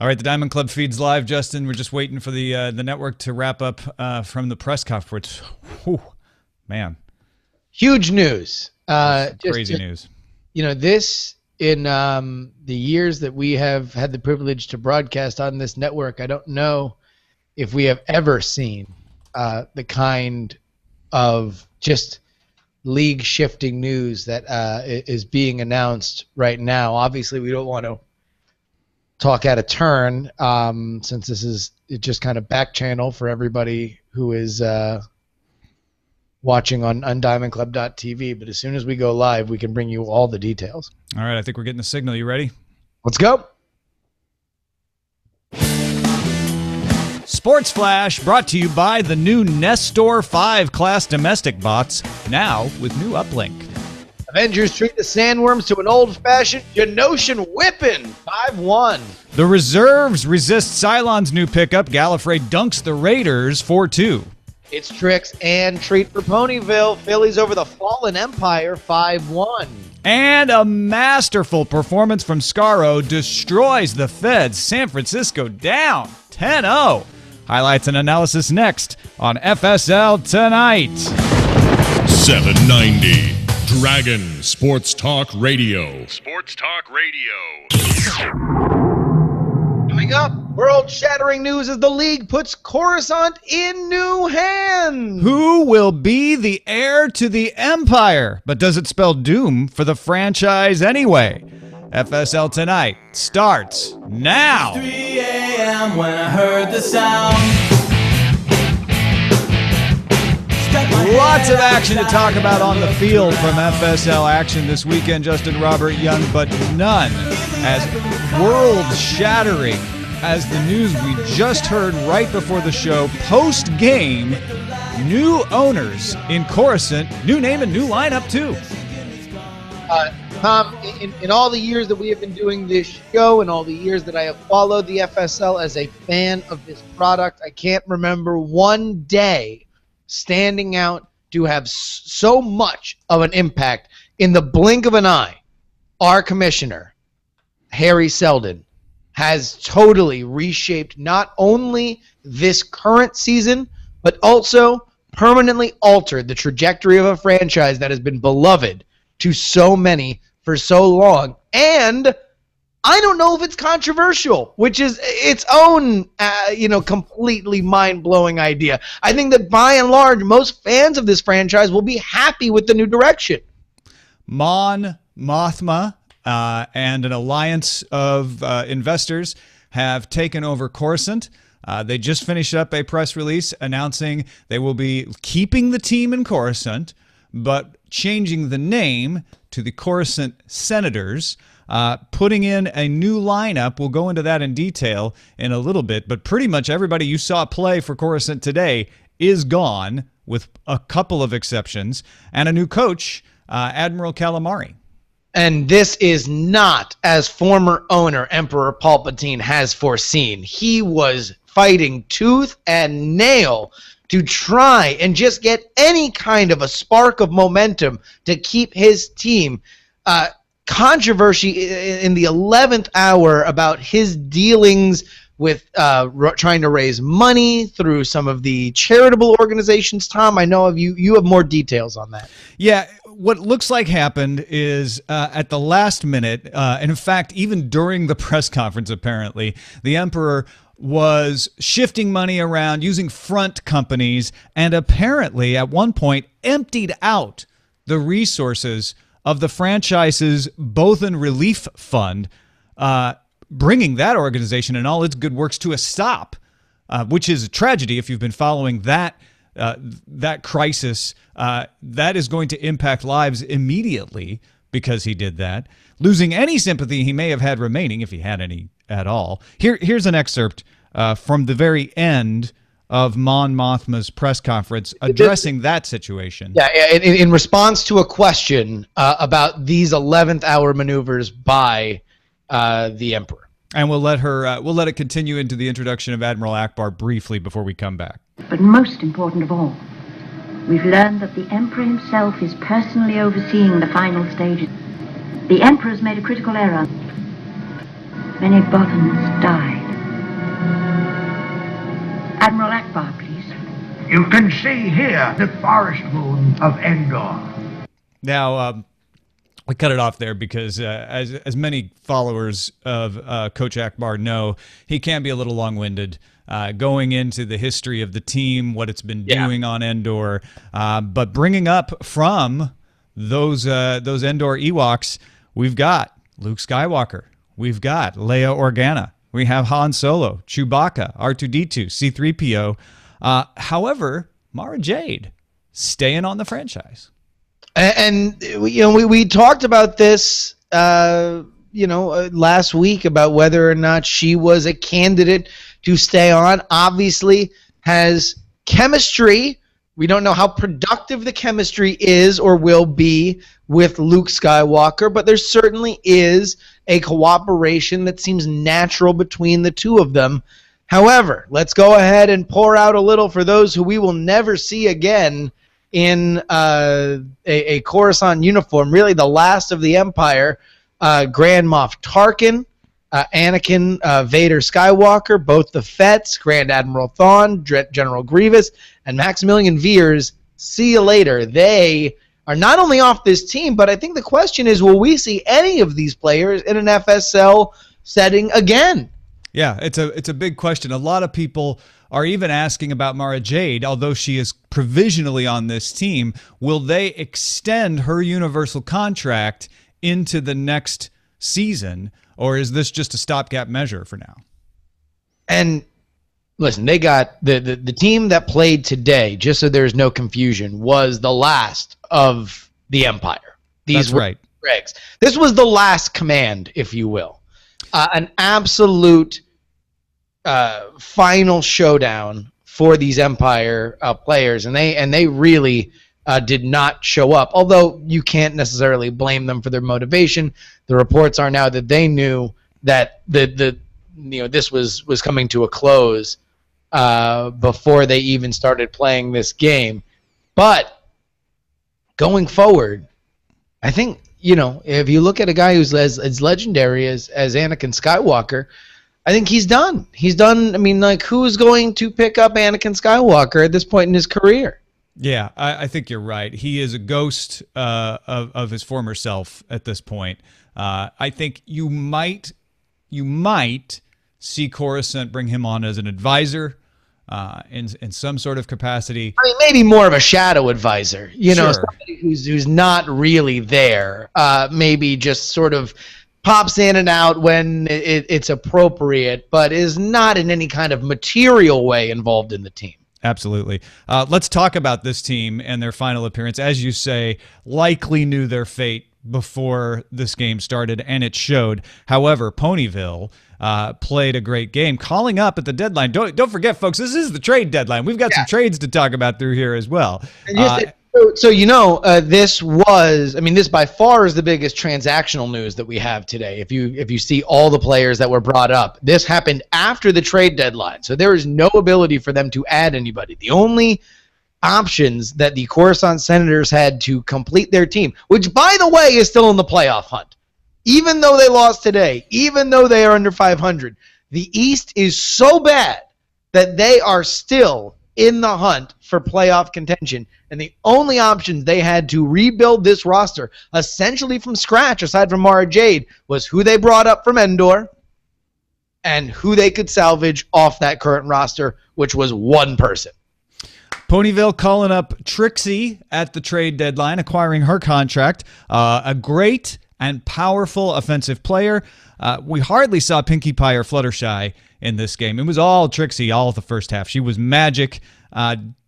All right, the Diamond Club feeds live, Justin. We're just waiting for the network to wrap up from the press conference. Whew, man. Huge news. Crazy news. You know, this, in the years that we have had the privilege to broadcast on this network, I don't know if we have ever seen the kind of just league-shifting news that is being announced right now. Obviously, we don't want to talk out of turn, since this is just kind of back channel for everybody who is watching on diamondclub.tv. But as soon as we go live, we can bring you all the details. All right, I think we're getting the signal. You ready? Let's go. Sports Flash brought to you by the new Nestor 5 class domestic bots, now with new uplink. Avengers treat the Sandworms to an old-fashioned Genosian whipping, 5-1. The reserves resist Cylon's new pickup. Galifrey dunks the Raiders 4-2. It's tricks and treat for Ponyville. Phillies over the Fallen Empire, 5-1. And a masterful performance from Scaro destroys the Feds. San Francisco down 10-0. Highlights and analysis next on FSL Tonight. 790 Dragon Sports Talk Radio. Sports Talk Radio. Coming up, world-shattering news as the league puts Coruscant in new hands. Who will be the heir to the Empire? But does it spell doom for the franchise anyway? FSL Tonight starts now. 3 a.m. when I heard the sound. Lots of action to talk about on the field from FSL action this weekend, Justin Robert Young, but none as world-shattering as the news we just heard right before the show. Post-game, new owners in Coruscant, new name and new lineup too. Tom, in all the years that we have been doing this show and all the years that I have followed the FSL as a fan of this product, I can't remember one day standing out to have so much of an impact. In the blink of an eye, our commissioner, Harry Seldon, has totally reshaped not only this current season, but also permanently altered the trajectory of a franchise that has been beloved to so many for so long. And I don't know if it's controversial, which is its own, completely mind-blowing idea. I think that by and large, most fans of this franchise will be happy with the new direction. Mon Mothma and an alliance of investors have taken over Coruscant. They just finished up a press release announcing they will be keeping the team in Coruscant, but changing the name to the Coruscant Senators, putting in a new lineup. We'll go into that in detail in a little bit, but pretty much everybody you saw play for Coruscant today is gone, with a couple of exceptions, and a new coach, Admiral Calamari. And this is not as former owner Emperor Palpatine has foreseen. He was fighting tooth and nail to try and just get any kind of a spark of momentum to keep his team. Controversy in the 11th hour about his dealings with trying to raise money through some of the charitable organizations. Tom, I know you have more details on that. Yeah, what looks like happened is at the last minute, and in fact, even during the press conference, apparently, the Emperor was shifting money around using front companies and apparently at one point emptied out the resources of the franchise's Bothan Relief Fund, bringing that organization and all its good works to a stop, which is a tragedy if you've been following that crisis. That is going to impact lives immediately because he did that, losing any sympathy he may have had remaining, if he had any at all. Here's an excerpt from the very end of Mon Mothma's press conference addressing that situation. Yeah, in response to a question about these 11th hour maneuvers by the Emperor. And we'll let it continue into the introduction of Admiral Akbar briefly before we come back. But most important of all, we've learned that the Emperor himself is personally overseeing the final stages. The Emperor's made a critical error. Many Bothans died. Admiral Akbar, please. You can see here the forest moon of Endor. Now, I cut it off there because as many followers of Coach Akbar know, he can be a little long-winded going into the history of the team, what it's been doing on Endor, but bringing up from those Endor Ewoks, we've got Luke Skywalker, we've got Leia Organa, we have Han Solo, Chewbacca, R2-D2, C-3PO. However, Mara Jade staying on the franchise. And we talked about this last week about whether or not she was a candidate to stay on. Obviously has chemistry. We don't know how productive the chemistry is or will be with Luke Skywalker, but there certainly is a cooperation that seems natural between the two of them. However, let's go ahead and pour out a little for those who we will never see again in a Coruscant uniform, really the last of the Empire. Grand Moff Tarkin, Anakin Vader Skywalker, both the Fets, Grand Admiral Thrawn, General Grievous, and Maximilian Veers. See you later. They are not only off this team, but I think the question is, will we see any of these players in an FSL setting again? Yeah, it's a big question. A lot of people are even asking about Mara Jade, although she is provisionally on this team. Will they extend her universal contract into the next season, or is this just a stopgap measure for now? And listen, they got the team that played today, just so there's no confusion, was the last of the Empire. That's right. Regs. This was the last command, if you will. An absolute final showdown for these Empire players, and they really did not show up. Although you can't necessarily blame them for their motivation. The reports are now that they knew that this was coming to a close before they even started playing this game. But going forward, I think, if you look at a guy who's as legendary as Anakin Skywalker, I think he's done. He's done. I mean, like, who's going to pick up Anakin Skywalker at this point in his career? Yeah, I think you're right. He is a ghost of his former self at this point. I think you might see Coruscant bring him on as an advisor in some sort of capacity. I mean, maybe more of a shadow advisor. Sure. Somebody who's not really there. Maybe just sort of pops in and out when it's appropriate, but is not in any kind of material way involved in the team. Absolutely. Let's talk about this team and their final appearance. As you say, likely knew their fate before this game started, and it showed. However, Ponyville played a great game, calling up at the deadline. Don't forget, folks, this is the trade deadline. We've got some trades to talk about through here as well. This was, this by far is the biggest transactional news that we have today. If you see all the players that were brought up, this happened after the trade deadline. So there is no ability for them to add anybody. The only options that the Coruscant Senators had to complete their team, which by the way is still in the playoff hunt, even though they lost today, even though they are under 500, the East is so bad that they are still in the hunt for playoff contention. And the only options they had to rebuild this roster, essentially from scratch, aside from Mara Jade, was who they brought up from Endor and who they could salvage off that current roster, which was one person. Ponyville calling up Trixie at the trade deadline, acquiring her contract. A great and powerful offensive player. We hardly saw Pinkie Pie or Fluttershy in this game. It was all Trixie all the first half. She was magic.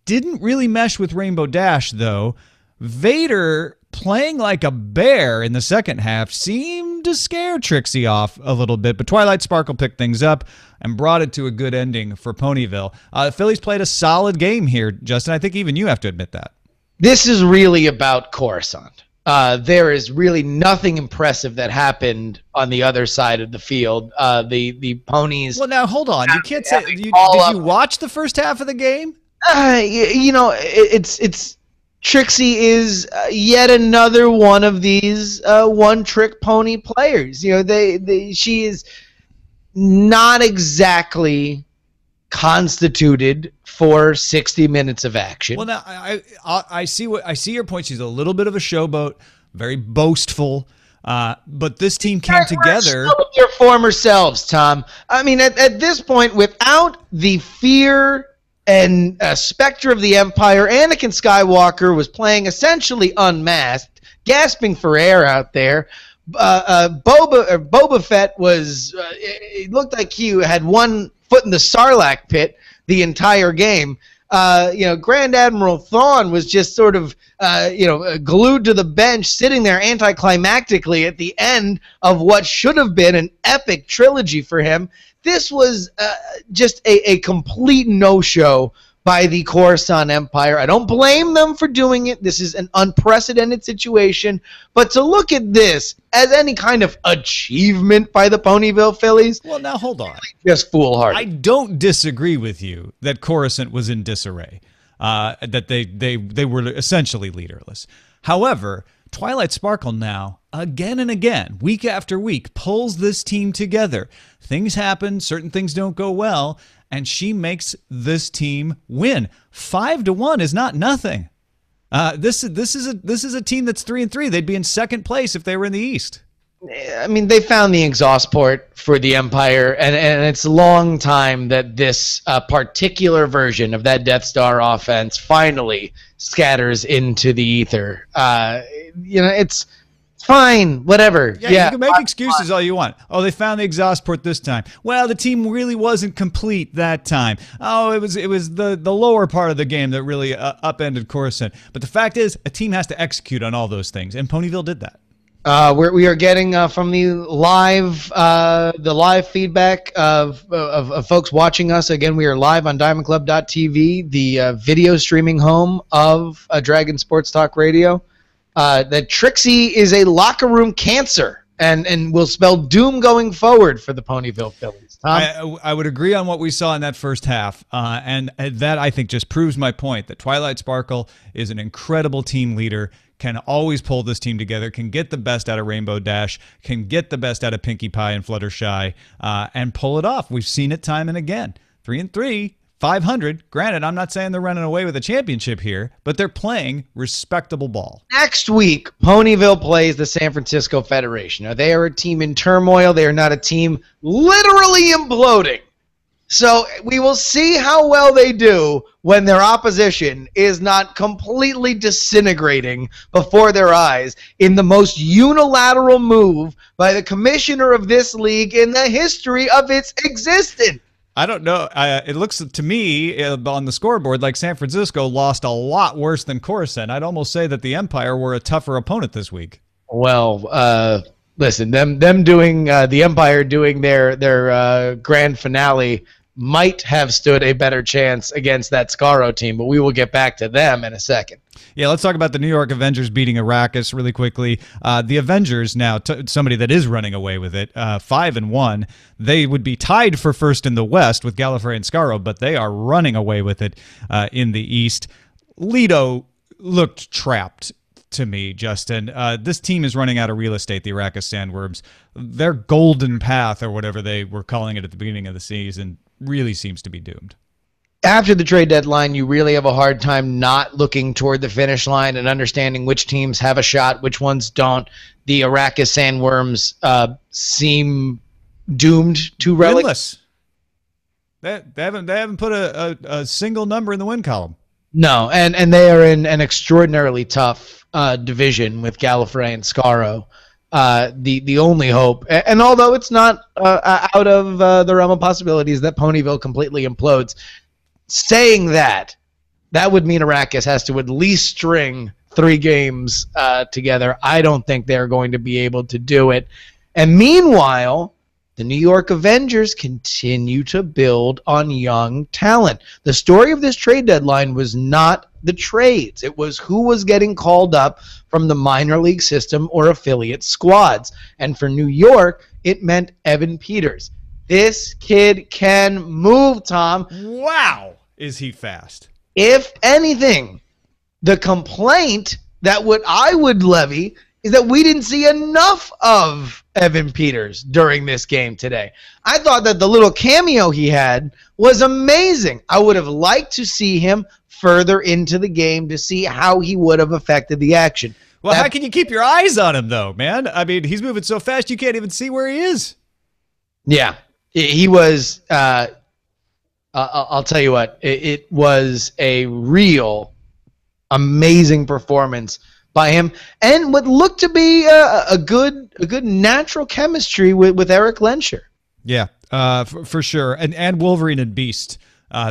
Didn't really mesh with Rainbow Dash, though. Vader, playing like a bear in the second half, seemed to scare Trixie off a little bit, but Twilight Sparkle picked things up and brought it to a good ending for Ponyville. The Phillies played a solid game here, Justin. I think even you have to admit that. This is really about Coruscant. There is really nothing impressive that happened on the other side of the field. The Ponies... Well, now, hold on. You can't say... Did you watch the first half of the game? It's Trixie is yet another one of these one-trick pony players. She is not exactly constituted for 60 minutes of action. Well, now I see your point. She's a little bit of a showboat, very boastful. But this team came together. Some of your former selves, Tom. I mean, at this point, without the fear and specter of the Empire, Anakin Skywalker was playing essentially unmasked, gasping for air out there. Boba Fett was. It looked like he had one foot in the Sarlacc pit the entire game. Grand Admiral Thrawn was just sort of, glued to the bench, sitting there anticlimactically at the end of what should have been an epic trilogy for him. This was just a complete no-show by the Coruscant Empire. I don't blame them for doing it. This is an unprecedented situation. But to look at this as any kind of achievement by the Ponyville Phillies, well, now hold on, just foolhardy. I don't disagree with you that Coruscant was in disarray, that they were essentially leaderless. However, Twilight Sparkle now, again and again, week after week, pulls this team together. Things happen, certain things don't go well, and she makes this team win. 5-1 is not nothing. This is a team that's 3-3. They'd be in second place if they were in the East. I mean, they found the exhaust port for the Empire, and it's a long time that this particular version of that Death Star offense finally scatters into the ether. It's fine, whatever. Yeah, you can make excuses all you want. Oh, they found the exhaust port this time. Well, the team really wasn't complete that time. Oh, it was the lower part of the game that really upended Coruscant. But the fact is, a team has to execute on all those things, and Ponyville did that. We are getting from the live feedback of folks watching us. Again, we are live on DiamondClub.tv, the video streaming home of Dragon Sports Talk Radio. That Trixie is a locker room cancer and will spell doom going forward for the Ponyville Phillies. Tom? I would agree on what we saw in that first half, and that I think just proves my point that Twilight Sparkle is an incredible team leader, can always pull this team together, can get the best out of Rainbow Dash, can get the best out of Pinkie Pie and Fluttershy, and pull it off. We've seen it time and again. 3-3. 500. Granted, I'm not saying they're running away with a championship here, but they're playing respectable ball. Next week, Ponyville plays the San Francisco Federation. Now, they are a team in turmoil. They are not a team literally imploding. So we will see how well they do when their opposition is not completely disintegrating before their eyes in the most unilateral move by the commissioner of this league in the history of its existence. I don't know. It looks to me on the scoreboard like San Francisco lost a lot worse than Coruscant. I'd almost say that the Empire were a tougher opponent this week. Well, listen, them doing the Empire doing their grand finale might have stood a better chance against that Scaro team, but we will get back to them in a second. Yeah, let's talk about the New York Avengers beating Arrakis really quickly. The Avengers now, somebody that is running away with it, 5-1. They would be tied for first in the West with Galifrey and Scaro, but they are running away with it in the East. Leto looked trapped to me, Justin. This team is running out of real estate, the Arrakis Sandworms. Their golden path, or whatever they were calling it at the beginning of the season, really seems to be doomed. After the trade deadline, you really have a hard time not looking toward the finish line and understanding which teams have a shot, which ones don't. The Arrakis Sandworms seem doomed to relegation. Winless. They haven't put a single number in the win column. No, and they are in an extraordinarily tough division with Galifrey and Scaro. The only hope, and although it's not out of the realm of possibilities that Ponyville completely implodes, saying that would mean Arrakis has to at least string 3 games together. I don't think they're going to be able to do it. And meanwhile, the New York Avengers continue to build on young talent. The story of this trade deadline was not the trades. It was who was getting called up from the minor league system or affiliate squads. And for New York, it meant Evan Peters. This kid can move, Tom. Wow, is he fast. If anything, the complaint that I would levy is that we didn't see enough of Evan Peters during this game today. I thought that the little cameo he had was amazing. I would have liked to see him further into the game to see how he would have affected the action. Well, how can you keep your eyes on him, though, man? I mean, he's moving so fast you can't even see where he is. Yeah, he was. I'll tell you what. It was a real amazing performance by him, and what looked to be a good natural chemistry with Eric Lenscher. Yeah, for sure. And Wolverine and Beast.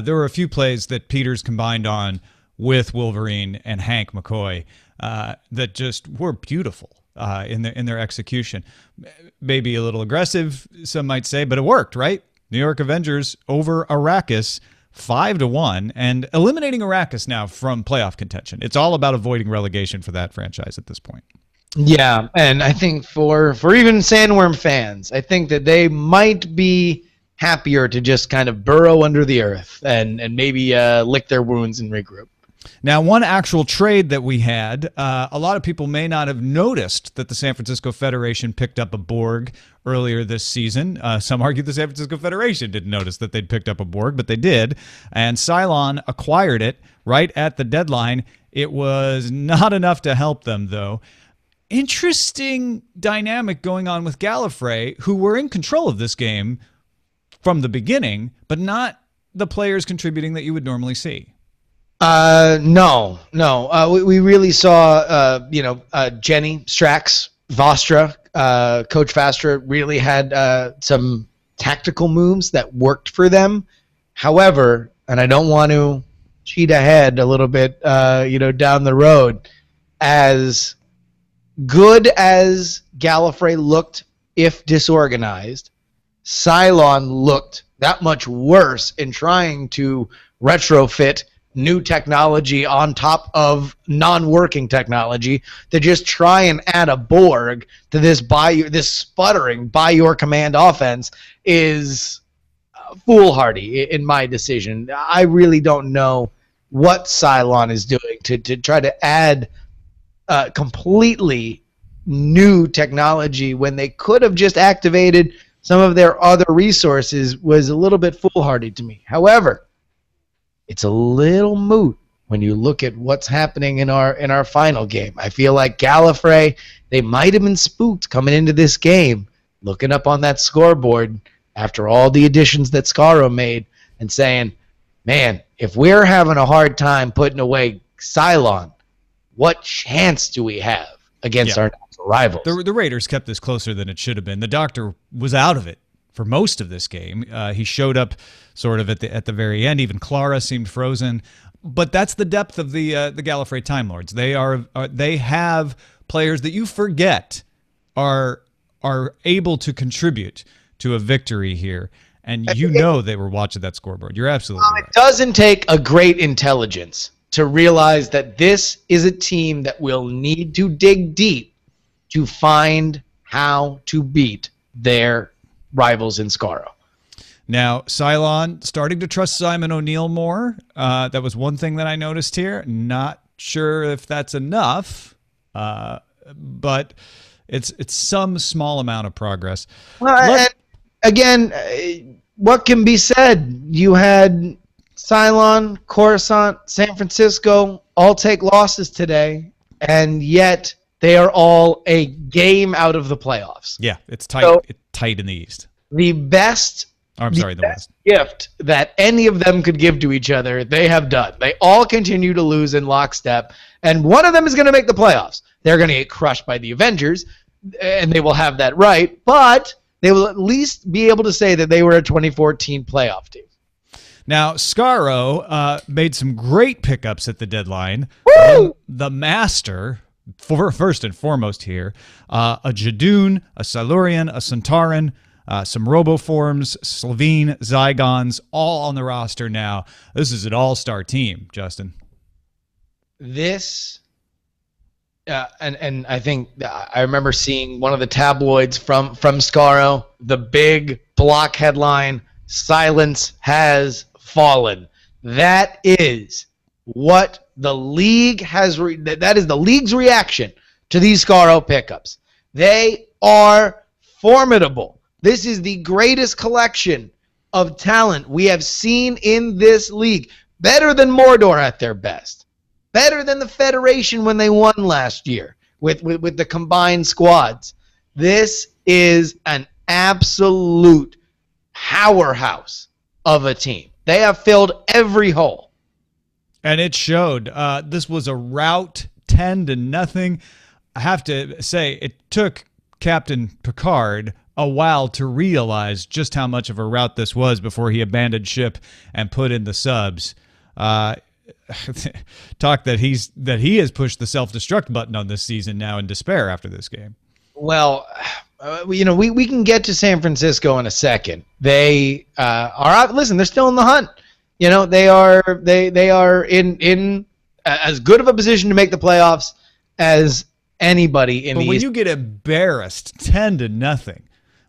There were a few plays that Peters combined on with Wolverine and Hank McCoy that just were beautiful in their execution. Maybe a little aggressive, some might say, but it worked, right? New York Avengers over Arrakis 5-1 and eliminating Arrakis now from playoff contention. It's all about avoiding relegation for that franchise at this point. Yeah, and I think for even Sandworm fans, I think that they might be happier to just kind of burrow under the earth and maybe lick their wounds and regroup. Now, one actual trade that we had, a lot of people may not have noticed that the San Francisco Federation picked up a Borg earlier this season. Some argue the San Francisco Federation didn't notice that they'd picked up a Borg, but they did. And Cylon acquired it right at the deadline. It was not enough to help them, though. Interesting dynamic going on with Galifrey, who were in control of this game from the beginning, but not the players contributing that you would normally see. No. We really saw, Jenny, Strax, Vostra, Coach Vastra really had some tactical moves that worked for them. However, and I don't want to cheat ahead a little bit, down the road, as good as Galifrey looked if disorganized, Cylon looked that much worse in trying to retrofit new technology on top of non-working technology to just try and add a Borg to this sputtering by your command offense is foolhardy in my decision. I really don't know what Cylon is doing to try to add completely new technology when they could have just activated some of their other resources was a little bit foolhardy to me. However, it's a little moot when you look at what's happening in our final game. I feel like Galifrey, they might have been spooked coming into this game, looking up on that scoreboard after all the additions that Scaro made and saying, man, if we're having a hard time putting away Cylon, what chance do we have against our natural rivals? The Raiders kept this closer than it should have been. The Doctor was out of it for most of this game. He showed up sort of at the very end. Even Clara seemed frozen. But that's the depth of the Galifrey Time Lords. They have players that you forget are able to contribute to a victory here. And you know they were watching that scoreboard. You're absolutely right. It doesn't take a great intelligence to realize that this is a team that will need to dig deep to find how to beat their rivals in Scaro. Now, Cylon starting to trust Simon O'Neill more. That was one thing that I noticed here. Not sure if that's enough, but it's some small amount of progress. Well, again, what can be said? You had Cylon, Coruscant, San Francisco all take losses today, and yet they are all a game out of the playoffs. Yeah, it's tight. So, it's tight in the East. The best the best gift that any of them could give to each other, they have done. They all continue to lose in lockstep, and one of them is going to make the playoffs. They're going to get crushed by the Avengers, and they will have that right, but they will at least be able to say that they were a 2014 playoff team. Now, Scaro made some great pickups at the deadline. The Master, first and foremost here, a Jadoon, a Silurian, a Centauran, some Roboforms, Slovene, Zygons, all on the roster now. This is an all-star team, Justin. This, and I think I remember seeing one of the tabloids from Scaro, the big block headline, "Silence has fallen." That is what the league has. That is the league's reaction to these Scaro pickups. They are formidable. This is the greatest collection of talent we have seen in this league. Better than Mordor at their best. Better than the Federation when they won last year with the combined squads. This is an absolute powerhouse of a team. They have filled every hole. And it showed. This was a rout, 10-0. I have to say, it took Captain Picard a while to realize just how much of a rout this was before he abandoned ship and put in the subs. Talk that he has pushed the self-destruct button on this season now in despair after this game. Well, we can get to San Francisco in a second. They are listen. They're still in the hunt. They are in as good of a position to make the playoffs as anybody in the East. But when you get embarrassed 10-0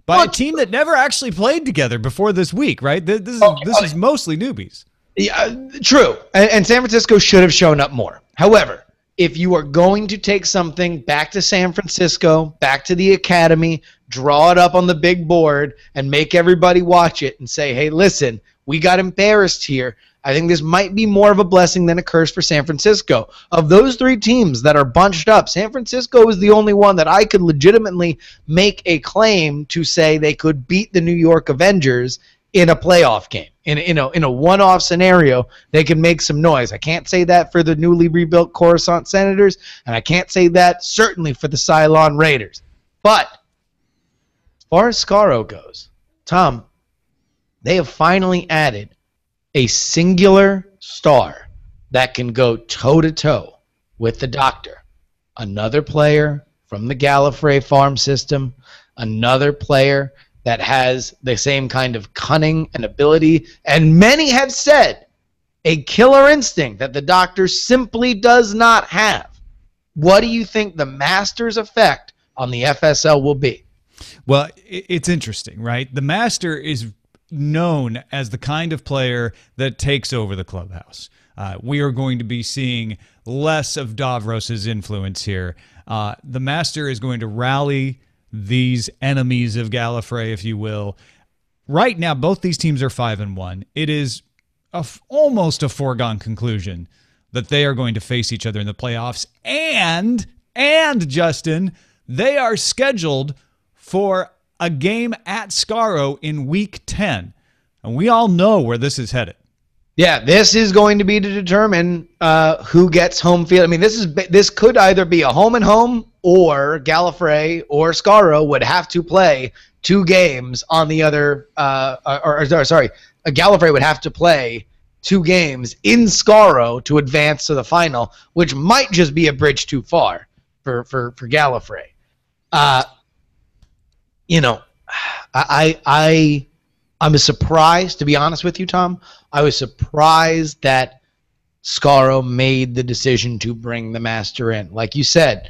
by a team that never actually played together before this week, right? This is mostly newbies. Yeah, true. And San Francisco should have shown up more. However, if you are going to take something back to San Francisco, back to the academy, draw it up on the big board, and make everybody watch it and say, hey, listen, we got embarrassed here. I think this might be more of a blessing than a curse for San Francisco. Of those three teams that are bunched up, San Francisco is the only one that I could legitimately make a claim to say they could beat the New York Avengers in a playoff game. In a one-off scenario, they can make some noise. I can't say that for the newly rebuilt Coruscant Senators, and I can't say that certainly for the Cylon Raiders. But as far as Scaro goes, Tom, they have finally added a singular star that can go toe-to-toe with the Doctor. Another player from the Galifrey farm system, another player that has the same kind of cunning and ability, and many have said a killer instinct that the Doctor simply does not have. What do you think the Master's effect on the FSL will be? Well, it's interesting, right? The Master is known as the kind of player that takes over the clubhouse. We are going to be seeing less of Davros's influence here. The Master is going to rally these enemies of Galifrey, if you will. Right now, both these teams are 5-1. It is almost a foregone conclusion that they are going to face each other in the playoffs. And Justin, they are scheduled for a game at Scaro in Week 10. And we all know where this is headed. Yeah, this is going to be to determine who gets home field. I mean, this could either be a home and home, or Galifrey or Scaro would have to play 2 games on the other. Galifrey would have to play 2 games in Scaro to advance to the final, which might just be a bridge too far for Galifrey. I'm surprised, to be honest with you, Tom. I was surprised that Scaro made the decision to bring the Master in. Like you said,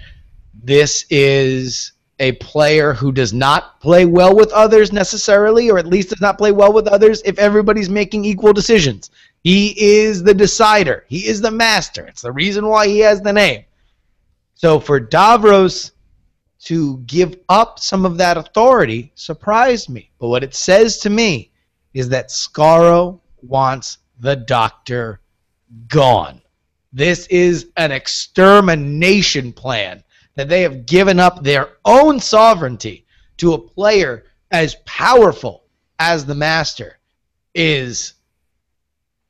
this is a player who does not play well with others necessarily, or at least does not play well with others if everybody's making equal decisions. He is the decider. He is the Master. It's the reason why he has the name. So for Davros to give up some of that authority surprised me. But what it says to me is that Scaro wants the Doctor gone. This is an extermination plan that they have given up their own sovereignty to a player as powerful as the Master is.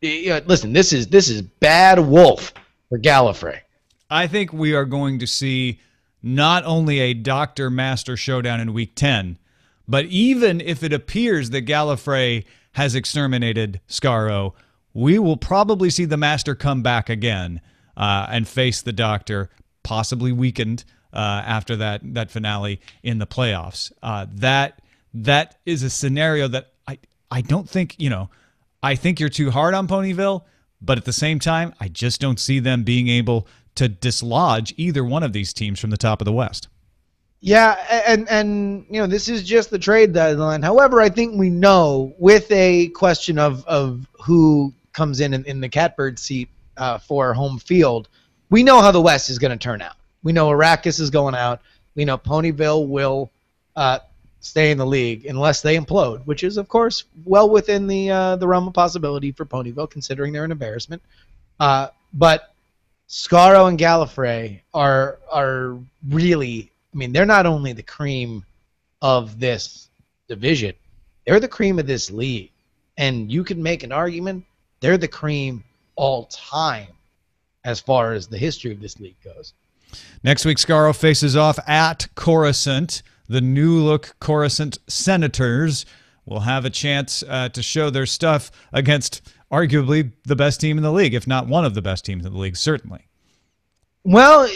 Listen, this is bad wolf for Galifrey. I think we are going to see not only a Doctor-Master showdown in Week 10, but even if it appears that Galifrey has exterminated Scaro, we will probably see the Master come back again and face the Doctor, possibly weakened after that finale in the playoffs. That is a scenario that I don't think, I think you're too hard on Ponyville, but at the same time, I just don't see them being able to dislodge either one of these teams from the top of the West. Yeah, and this is just the trade deadline. However, I think we know, with a question of who comes in the catbird seat for home field, we know how the West is going to turn out. We know Arrakis is going out. We know Ponyville will stay in the league unless they implode, which is, of course, well within the realm of possibility for Ponyville, considering they're an embarrassment. But Skaro and Galifrey are really, I mean, they're not only the cream of this division, they're the cream of this league. And you can make an argument they're the cream all time as far as the history of this league goes. Next week, Scaro faces off at Coruscant. The new-look Coruscant Senators will have a chance to show their stuff against arguably the best team in the league, if not one of the best teams in the league, certainly. Well,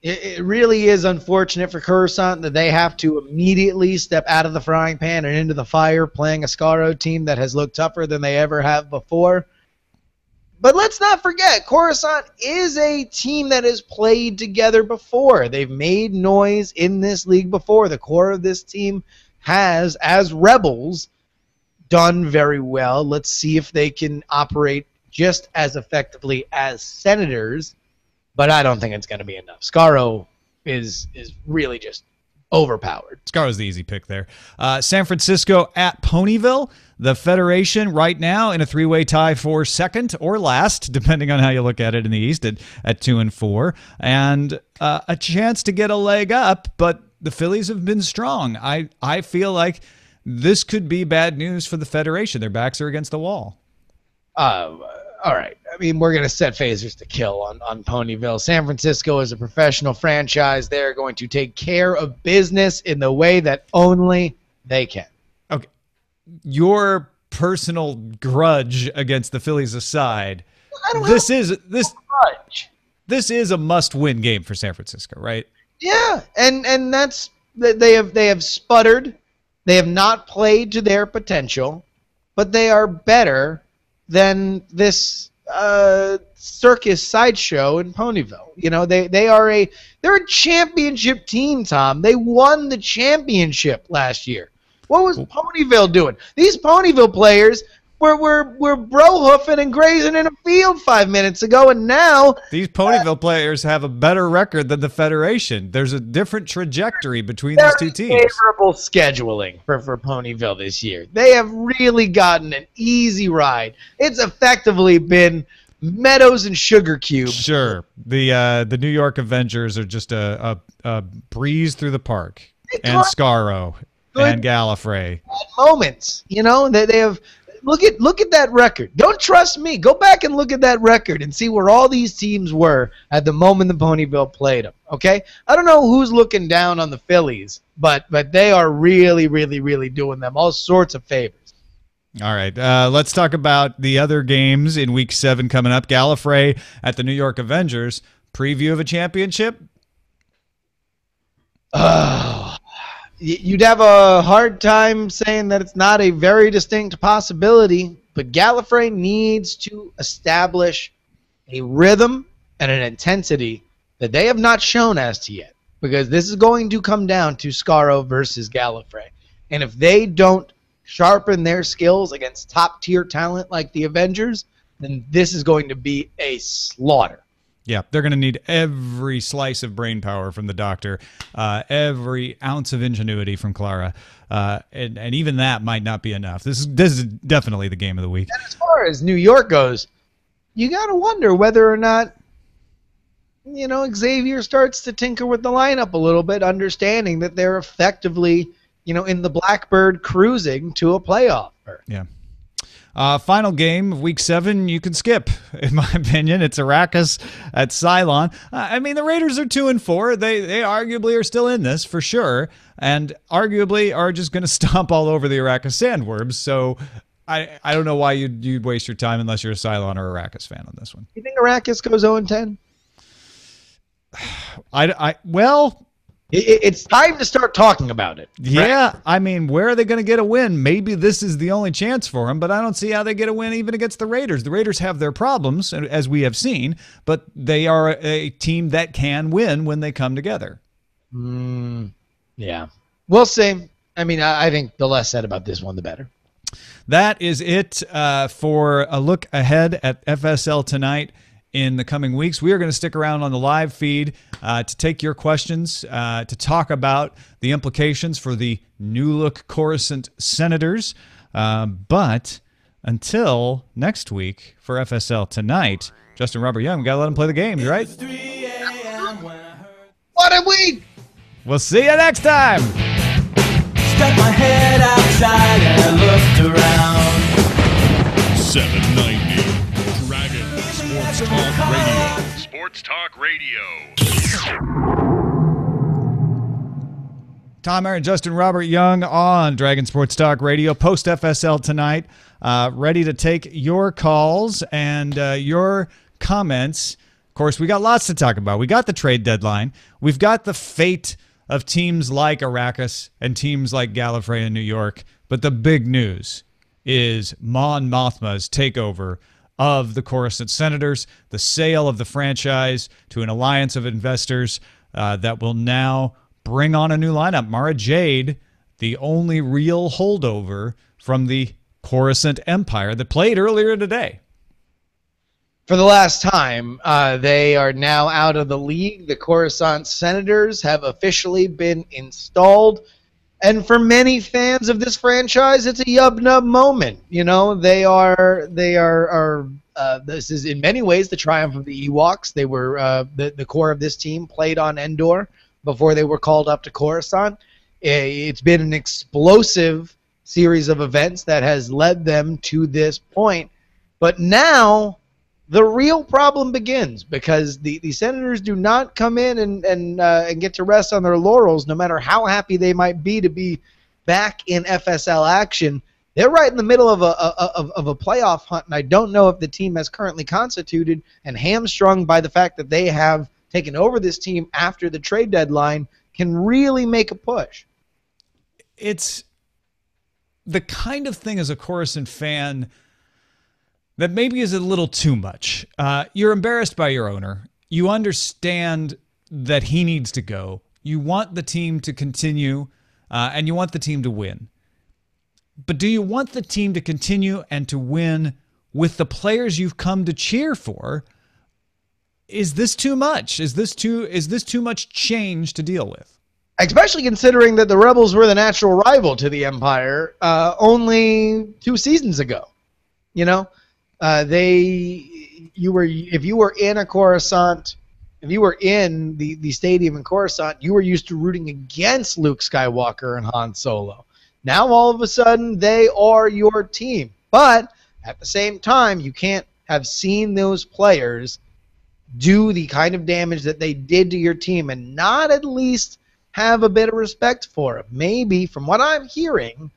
it really is unfortunate for Coruscant that they have to immediately step out of the frying pan and into the fire playing a Scaro team that has looked tougher than they ever have before. But let's not forget, Coruscant is a team that has played together before. They've made noise in this league before. The core of this team has, as Rebels, done very well. Let's see if they can operate just as effectively as Senators, but I don't think it's going to be enough. Scaro is really just overpowered. Scaro's the easy pick there. San Francisco at Ponyville. The Federation right now in a three-way tie for second or last, depending on how you look at it in the East, at 2-4. And a chance to get a leg up, but the Phillies have been strong. I feel like this could be bad news for the Federation. Their backs are against the wall. All right. I mean, we're going to set phasers to kill on Ponyville. San Francisco is a professional franchise. They're going to take care of business in the way that only they can. Okay. Your personal grudge against the Phillies aside, this is a must-win game for San Francisco, right? Yeah, and that's they have sputtered. They have not played to their potential, but they are better than this circus sideshow in Ponyville. You know, they're a championship team, Tom. They won the championship last year. What was Ponyville doing? These Ponyville players were bro-hoofing and grazing in a field 5 minutes ago, and now these Ponyville players have a better record than the Federation. There's a different trajectory between these two teams. Favorable scheduling for Ponyville this year. They have really gotten an easy ride. It's effectively been Meadows and Sugar Cube. Sure. The New York Avengers are just a breeze through the park. And Scaro and Galifrey. Moments, you know, they have. Look at that record. Don't trust me. Go back and look at that record and see where all these teams were at the moment the Ponyville played them. Okay, I don't know who's looking down on the Phillies, but they are really, really, really doing them all sorts of favors. All right, let's talk about the other games in Week 7 coming up. Galifrey at the New York Avengers. Preview of a championship? You'd have a hard time saying that it's not a very distinct possibility, but Galifrey needs to establish a rhythm and an intensity that they have not shown as to yet, because this is going to come down to Scaro versus Galifrey. And if they don't sharpen their skills against top-tier talent like the Avengers, then this is going to be a slaughter. Yeah, they're going to need every slice of brain power from the doctor, every ounce of ingenuity from Clara, and even that might not be enough. This is definitely the game of the week. And as far as New York goes, you got to wonder whether or not, you know, Xavier starts to tinker with the lineup a little bit, understanding that they're effectively, you know, in the Blackbird cruising to a playoff berth. Yeah. Final game of Week 7, you can skip, in my opinion. It's Arrakis at Cylon. I mean, the Raiders are 2-4. They arguably are still in this, for sure, and arguably are just going to stomp all over the Arrakis Sandworms. So I don't know why you'd waste your time unless you're a Cylon or Arrakis fan on this one. You think Arrakis goes 0-10? Well... It's time to start talking about it. Yeah, right? I mean, where are they going to get a win? Maybe this is the only chance for them, but I don't see how they get a win even against the Raiders. The Raiders have their problems, as we have seen, but they are a team that can win when they come together. Yeah. We'll see. I mean, I think the less said about this one, the better. That is it for a look ahead at FSL tonight. in the coming weeks. We are going to stick around on the live feed to take your questions, to talk about the implications for the new look Coruscant Senators. But until next week for FSL Tonight, Justin Robert Young, we got to let him play the games, right? What a week! We'll see you next time. Stuck my head outside and I looked around. 790 Dragon Sports Talk Radio. Sports Talk Radio. Tom Aaron, Justin Robert Young on Dragon Sports Talk Radio, post FSL Tonight, ready to take your calls and your comments. Of course, we got lots to talk about. We got the trade deadline. We've got the fate of teams like Arrakis and teams like Galifrey in New York. But the big news is Mon Mothma's takeover of the Coruscant Senators, the sale of the franchise to an alliance of investors that will now bring on a new lineup. Mara Jade, the only real holdover from the Coruscant Empire that played earlier today. For the last time, they are now out of the league. The Coruscant Senators have officially been installed. And for many fans of this franchise, it's a yub-nub moment. You know, this is in many ways the triumph of the Ewoks. They were, the core of this team played on Endor before they were called up to Coruscant. It's been an explosive series of events that has led them to this point. But now the real problem begins, because the Senators do not come in and get to rest on their laurels, no matter how happy they might be to be back in FSL action. They're right in the middle of a playoff hunt, and I don't know if the team as currently constituted and hamstrung by the fact that they have taken over this team after the trade deadline can really make a push. It's the kind of thing as a Coruscant fan that maybe is a little too much. You're embarrassed by your owner. You understand that he needs to go. You want the team to continue, and you want the team to win. But do you want the team to continue and to win with the players you've come to cheer for? Is this too much? Is this too much change to deal with? Especially considering that the Rebels were the natural rival to the Empire only 2 seasons ago. You know? If you were in a Coruscant, if you were in the stadium in Coruscant, you were used to rooting against Luke Skywalker and Han Solo. Now all of a sudden they are your team. But at the same time, you can't have seen those players do the kind of damage that they did to your team and not at least have a bit of respect for it. Maybe, from what I'm hearing,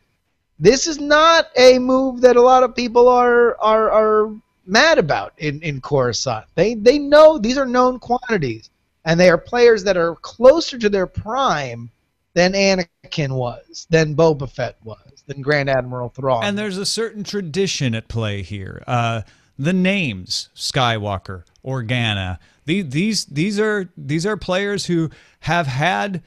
this is not a move that a lot of people are mad about in Coruscant. They know these are known quantities, and they are players that are closer to their prime than Anakin was, than Boba Fett was, than Grand Admiral Thrawn. And there's a certain tradition at play here. The names Skywalker, Organa, these are players who have had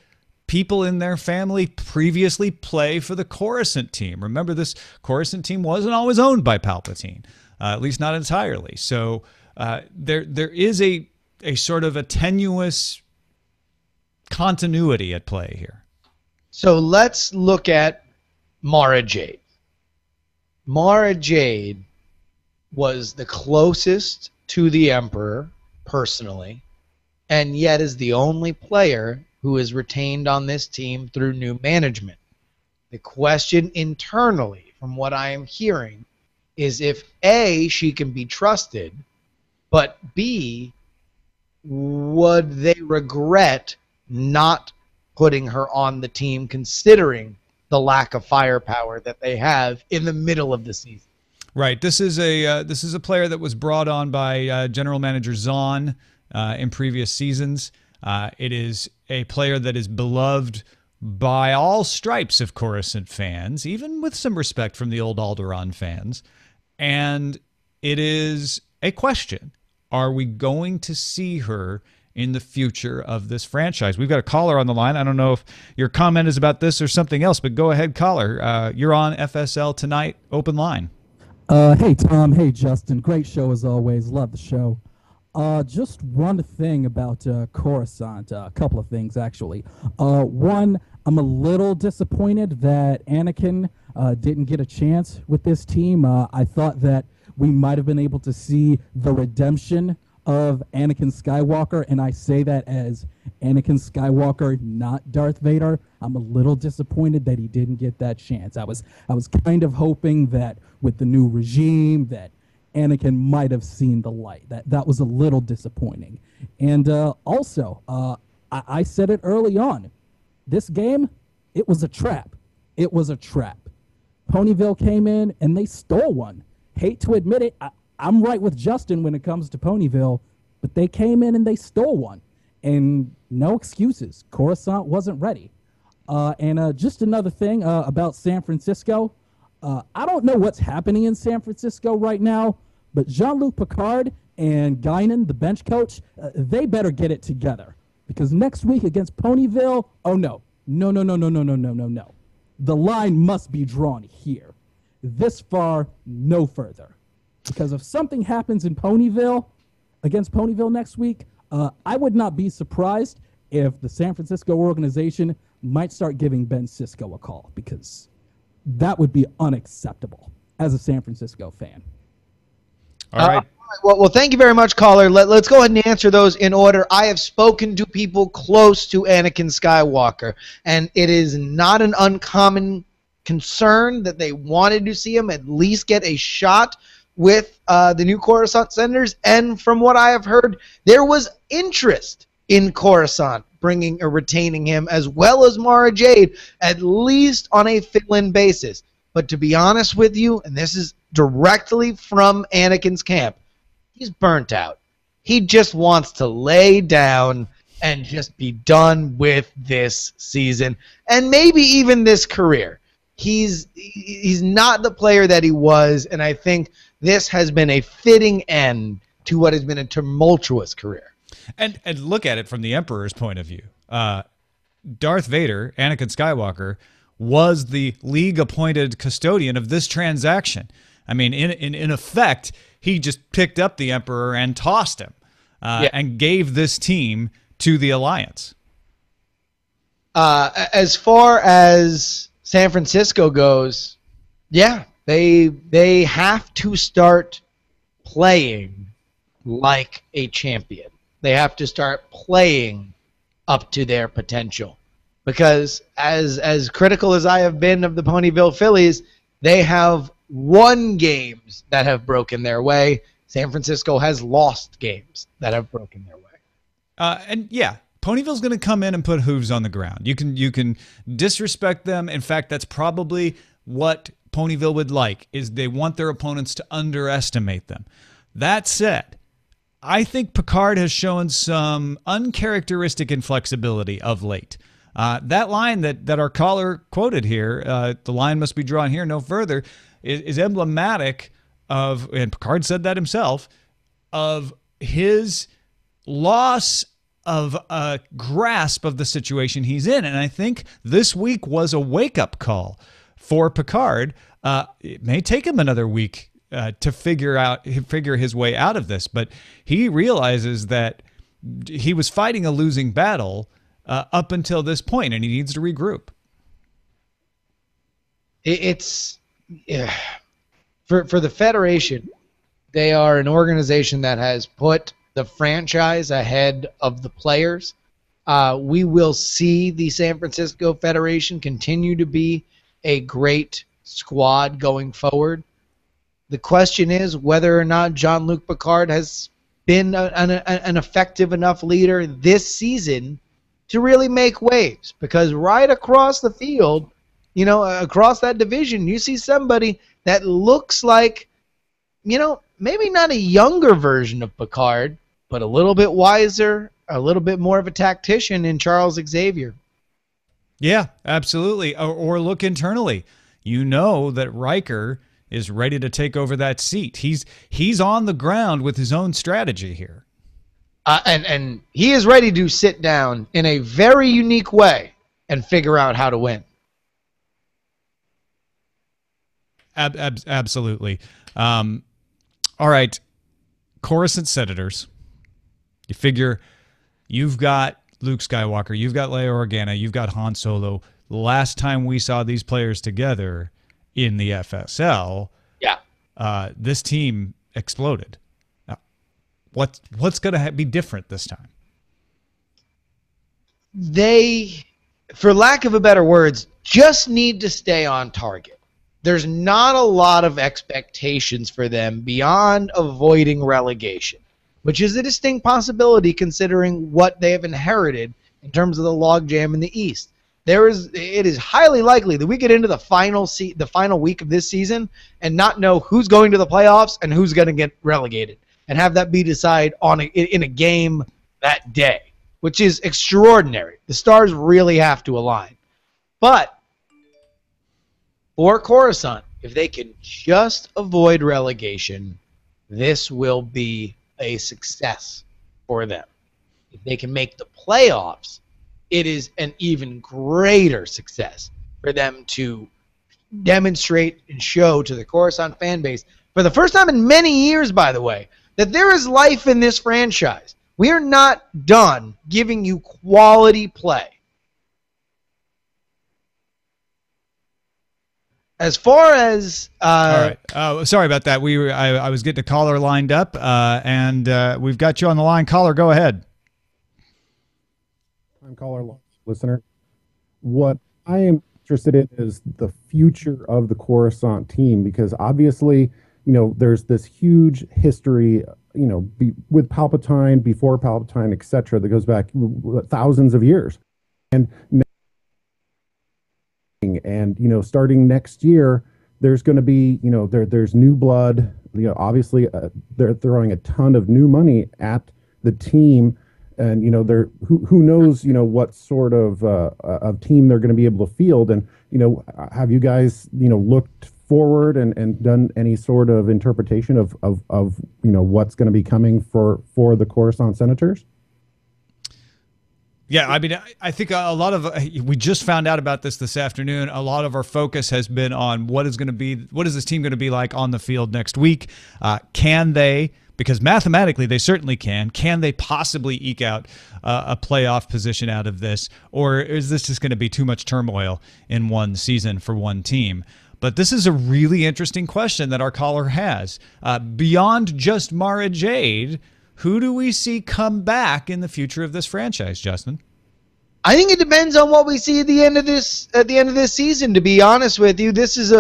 people in their family previously play for the Coruscant team. Remember, this Coruscant team wasn't always owned by Palpatine, at least not entirely. So there is a sort of a tenuous continuity at play here. So let's look at Mara Jade. Mara Jade was the closest to the Emperor personally, and yet is the only player who is retained on this team through new management. The question internally, from what I am hearing, is if A, she can be trusted, but B, would they regret not putting her on the team considering the lack of firepower that they have in the middle of the season? Right. This is a player that was brought on by General Manager Zahn in previous seasons. It is a player that is beloved by all stripes of Coruscant fans, even with some respect from the old Alderaan fans. And it is a question. Are we going to see her in the future of this franchise? We've got a caller on the line. I don't know if your comment is about this or something else, but go ahead, caller. You're on FSL Tonight, open line. Hey, Tom. Hey, Justin. Great show as always. Love the show. Just one thing about Coruscant. A couple of things, actually. One, I'm a little disappointed that Anakin didn't get a chance with this team. I thought that we might have been able to see the redemption of Anakin Skywalker, and I say that as Anakin Skywalker, not Darth Vader. I'm a little disappointed that he didn't get that chance. I was kind of hoping that with the new regime that Anakin might have seen the light. That was a little disappointing. And also, I said it early on. This game, it was a trap. It was a trap. Ponyville came in and they stole one. Hate to admit it, I'm right with Justin when it comes to Ponyville, but they came in and they stole one. And no excuses. Coruscant wasn't ready. And just another thing about San Francisco. I don't know what's happening in San Francisco right now, but Jean-Luc Picard and Guinan, the bench coach, they better get it together. Because next week against Ponyville, oh no. No. The line must be drawn here. This far, no further. Because if something happens in Ponyville, against Ponyville next week, I would not be surprised if the San Francisco organization might start giving Ben Sisko a call, because that would be unacceptable as a San Francisco fan. All right. Well, thank you very much, caller. Let's go ahead and answer those in order. I have spoken to people close to Anakin Skywalker, and it is not an uncommon concern that they wanted to see him at least get a shot with the new Coruscant Senders. And from what I have heard, there was interest in Coruscant bringing or retaining him, as well as Mara Jade, at least on a fill-in basis. But to be honest with you, and this is directly from Anakin's camp, he's burnt out. He just wants to lay down and just be done with this season and maybe even this career. He's not the player that he was, and I think this has been a fitting end to what has been a tumultuous career. And look at it from the Emperor's point of view. Darth Vader, Anakin Skywalker, was the league-appointed custodian of this transaction. I mean, in effect, he just picked up the Emperor and tossed him and gave this team to the Alliance. As far as San Francisco goes, yeah, they have to start playing like a champion. They have to start playing up to their potential. Because as critical as I have been of the Ponyville Phillies, they have won games that have broken their way. San Francisco has lost games that have broken their way. And yeah, Ponyville's going to come in and put hooves on the ground. You can disrespect them. In fact, that's probably what Ponyville would like, is they want their opponents to underestimate them. That said, I think Picard has shown some uncharacteristic inflexibility of late. That line that our caller quoted here, the line must be drawn here, no further, is emblematic of, and Picard said that himself, of his loss of a grasp of the situation he's in. And I think this week was a wake-up call for Picard. It may take him another week to figure his way out of this, but he realizes that he was fighting a losing battle up until this point, and he needs to regroup. For the Federation, they are an organization that has put the franchise ahead of the players. We will see the San Francisco Federation continue to be a great squad going forward. The question is whether or not Jean-Luc Picard has been an effective enough leader this season to really make waves. Because right across the field, you know, across that division, you see somebody that looks like, you know, maybe not a younger version of Picard, but a little bit wiser, a little bit more of a tactician in Charles Xavier. Yeah, absolutely. Or look internally. You know that Riker is ready to take over that seat. He's on the ground with his own strategy here. And he is ready to sit down in a very unique way and figure out how to win. Absolutely. All right. Coruscant Senators. You figure you've got Luke Skywalker, you've got Leia Organa, you've got Han Solo. The last time we saw these players together in the FSL, this team exploded. Now, what's going to be different this time? They, for lack of a better words, just need to stay on target. There's not a lot of expectations for them beyond avoiding relegation, which is a distinct possibility considering what they have inherited in terms of the logjam in the East. It is highly likely that we get into the final week of this season and not know who's going to the playoffs and who's going to get relegated, and have that be decided in a game that day, which is extraordinary. The stars really have to align. But for Coruscant, if they can just avoid relegation, this will be a success for them. If they can make the playoffs, it is an even greater success for them to demonstrate and show to the Coruscant fan base, for the first time in many years, by the way, that there is life in this franchise. We are not done giving you quality play. As far as all right, sorry about that. I was getting a caller lined up, and we've got you on the line. Caller, go ahead. I'm caller listener. What I am interested in is the future of the Coruscant team, because obviously, there's this huge history, with Palpatine, before Palpatine, etc., that goes back thousands of years, and starting next year, there's going to be, there's new blood. Obviously, they're throwing a ton of new money at the team. And who knows what sort of team they're going to be able to field. And have you guys looked forward and done any sort of interpretation of what's going to be coming for the Coruscant Senators? Yeah, I mean, I think a lot of we just found out about this afternoon. A lot of our focus has been on what is this team going to be like on the field next week? Can they? Because mathematically, they certainly can. Can they possibly eke out a playoff position out of this? Or is this just going to be too much turmoil in one season for one team? But this is a really interesting question that our caller has. Beyond just Mara Jade, who do we see come back in the future of this franchise, Justin? I think it depends on what we see at the end of this season. To be honest with you, this is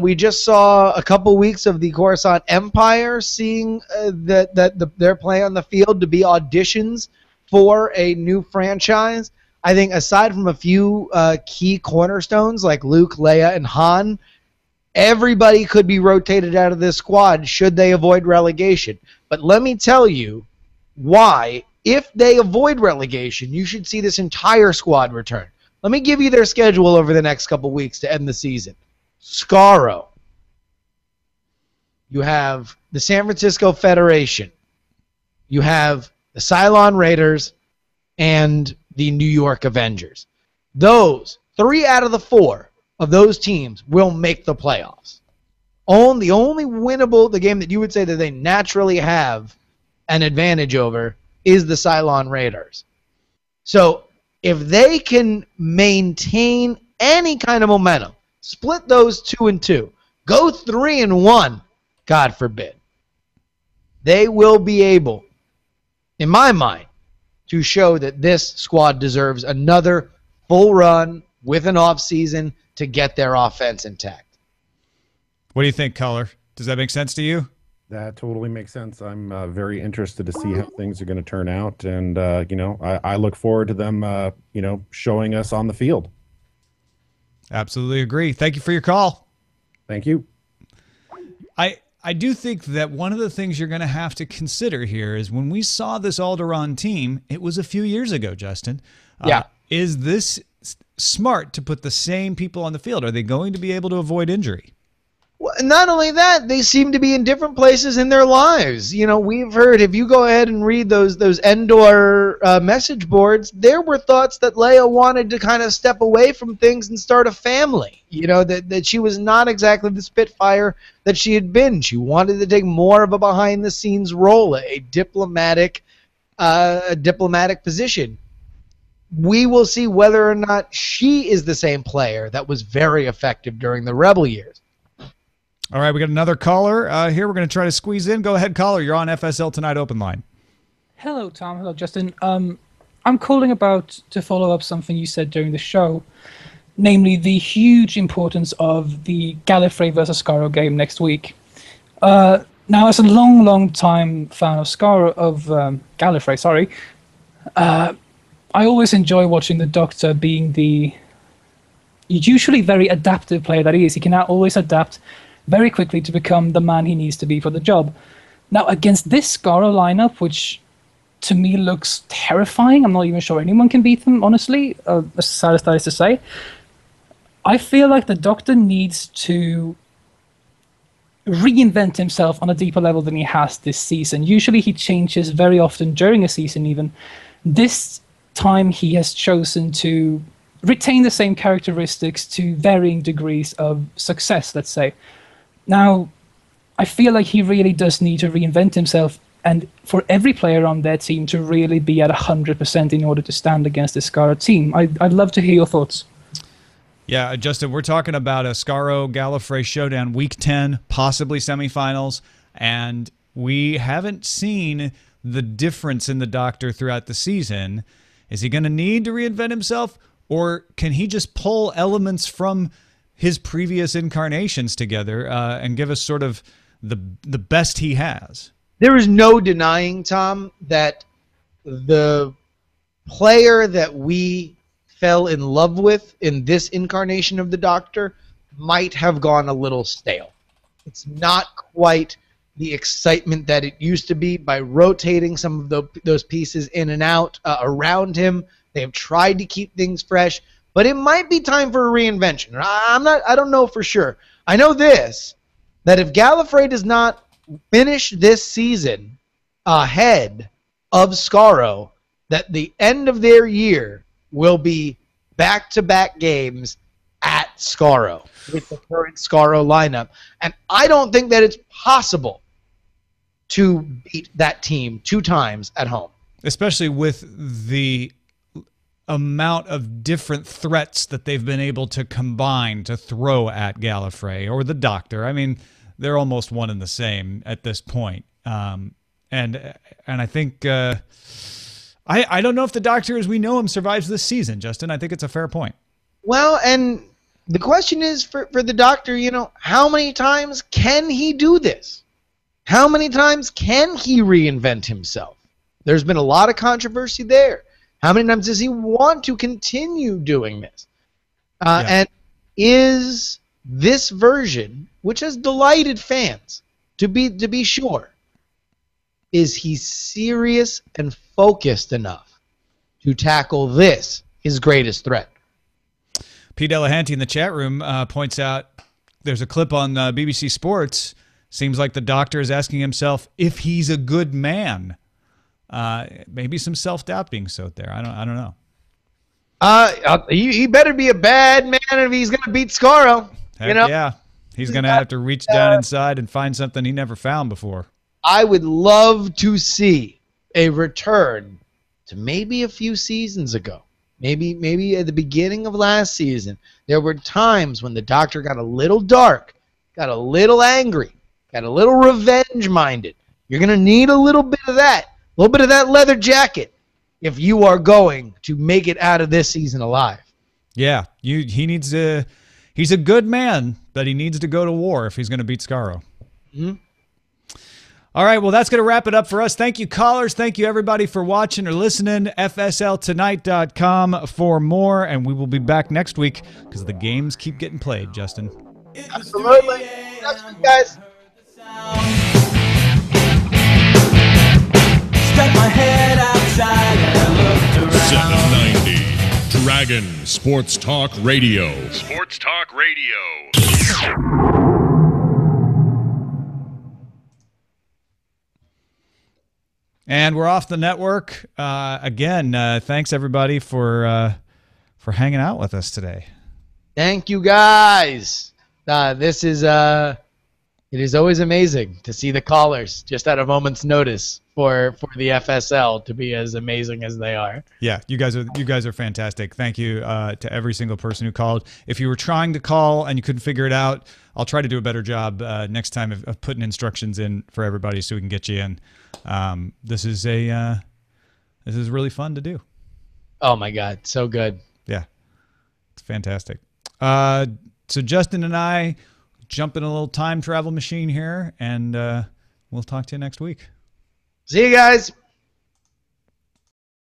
we just saw a couple weeks of the Coruscant Empire seeing their play on the field to be auditions for a new franchise. I think aside from a few key cornerstones like Luke, Leia, and Han, everybody could be rotated out of this squad should they avoid relegation. But let me tell you why. If they avoid relegation, you should see this entire squad return. Let me give you their schedule over the next couple weeks to end the season. Scaro. You have the San Francisco Federation. You have the Cylon Raiders and the New York Avengers. Those 3 out of the 4 of those teams will make the playoffs. The only winnable, the game that you would say that they naturally have an advantage over, is the Sylon Raiders. So if they can maintain any kind of momentum, split those 2-2, go 3-1, God forbid, they will be able, in my mind, to show that this squad deserves another full run with an off season to get their offense intact. What do you think, caller? Does that make sense to you? That totally makes sense. I'm very interested to see how things are going to turn out. And, I look forward to them, showing us on the field. Absolutely agree. Thank you for your call. Thank you. I do think that one of the things you're going to have to consider here is when we saw this Alderaan team, it was a few years ago, Justin. Yeah. Is this smart to put the same people on the field? Are they going to be able to avoid injury? Well, not only that, they seem to be in different places in their lives. We've heard, if you go ahead and read those Endor message boards, there were thoughts that Leia wanted to kind of step away from things and start a family. That she was not exactly the Spitfire that she had been. She wanted to take more of a behind-the-scenes role, a diplomatic a diplomatic position. We will see whether or not she is the same player that was very effective during the Rebel years. All right, we got another caller here. We're going to try to squeeze in. Go ahead, caller. You're on FSL Tonight Open Line. Hello, Tom. Hello, Justin. I'm calling to follow up something you said during the show, namely the huge importance of the Galifrey versus Scaro game next week. Now, as a long time fan of Galifrey, sorry, I always enjoy watching the Doctor being the usually very adaptive player that he is. He can now always adapt very quickly to become the man he needs to be for the job. Now, against this Scaro lineup, which to me looks terrifying, I'm not even sure anyone can beat them, honestly, as sad as that is to say, I feel like the Doctor needs to reinvent himself on a deeper level than he has this season. Usually he changes very often during a season even. This time he has chosen to retain the same characteristics to varying degrees of success, let's say. Now, I feel like he really does need to reinvent himself, and for every player on their team to really be at 100% in order to stand against this Scaro team. I'd love to hear your thoughts. Yeah, Justin, we're talking about a Skaro Galifrey showdown, Week 10, possibly semifinals, and we haven't seen the difference in the Doctor throughout the season. Is he going to need to reinvent himself, or can he just pull elements from his previous incarnations together and give us sort of the best he has? There is no denying, Tom, that the player that we fell in love with in this incarnation of the Doctor might have gone a little stale. It's not quite the excitement that it used to be by rotating some of those pieces in and out around him. They have tried to keep things fresh, but it might be time for a reinvention. I don't know for sure. I know this, that if Galifrey does not finish this season ahead of Scaro, that the end of their year will be back-to-back games at Scaro with the current Scaro lineup. And I don't think that it's possible to beat that team 2 times at home. Especially with the amount of different threats that they've been able to combine to throw at Galifrey or the Doctor. I mean, they're almost one and the same at this point. And I think I don't know if the Doctor as we know him survives this season, Justin. I think it's a fair point. Well, and the question is for the Doctor, you know, how many times can he do this? How many times can he reinvent himself? There's been a lot of controversy there. How many times does he want to continue doing this? And is this version, which has delighted fans, to be sure, is he serious and focused enough to tackle this, his greatest threat? P. Delahanty in the chat room points out there's a clip on BBC Sports. Seems like the Doctor is asking himself if he's a good man. Maybe some self-doubt being sowed there. I don't know. He better be a bad man if he's going to beat Scaro. Heck, yeah. He's going to have to reach down inside and find something he never found before. I would love to see a return to maybe a few seasons ago. Maybe at the beginning of last season, there were times when the Doctor got a little dark, got a little angry, got a little revenge-minded. You're going to need a little bit of that leather jacket if you are going to make it out of this season alive. Yeah, he needs to. He's a good man, but he needs to go to war if he's going to beat Scaro. Mm-hmm. All right, well, that's going to wrap it up for us. Thank you, callers. Thank you, everybody, for watching or listening. FSLTonight.com for more, and we will be back next week because the games keep getting played, Justin. Absolutely. Next week, guys. Stuck my head outside and looked around. 790 Dragon Sports Talk Radio. Sports Talk Radio. And we're off the network. Again, thanks, everybody, for hanging out with us today. Thank you, guys. This is It is always amazing to see the callers just at a moment's notice for the FSL to be as amazing as they are. Yeah, you guys are fantastic. Thank you to every single person who called. If you were trying to call and you couldn't figure it out, I'll try to do a better job next time of putting instructions in for everybody so we can get you in. This is really fun to do. Oh my God, so good. Yeah, it's fantastic. So Justin and I jump in a little time travel machine here, and we'll talk to you next week. See you guys.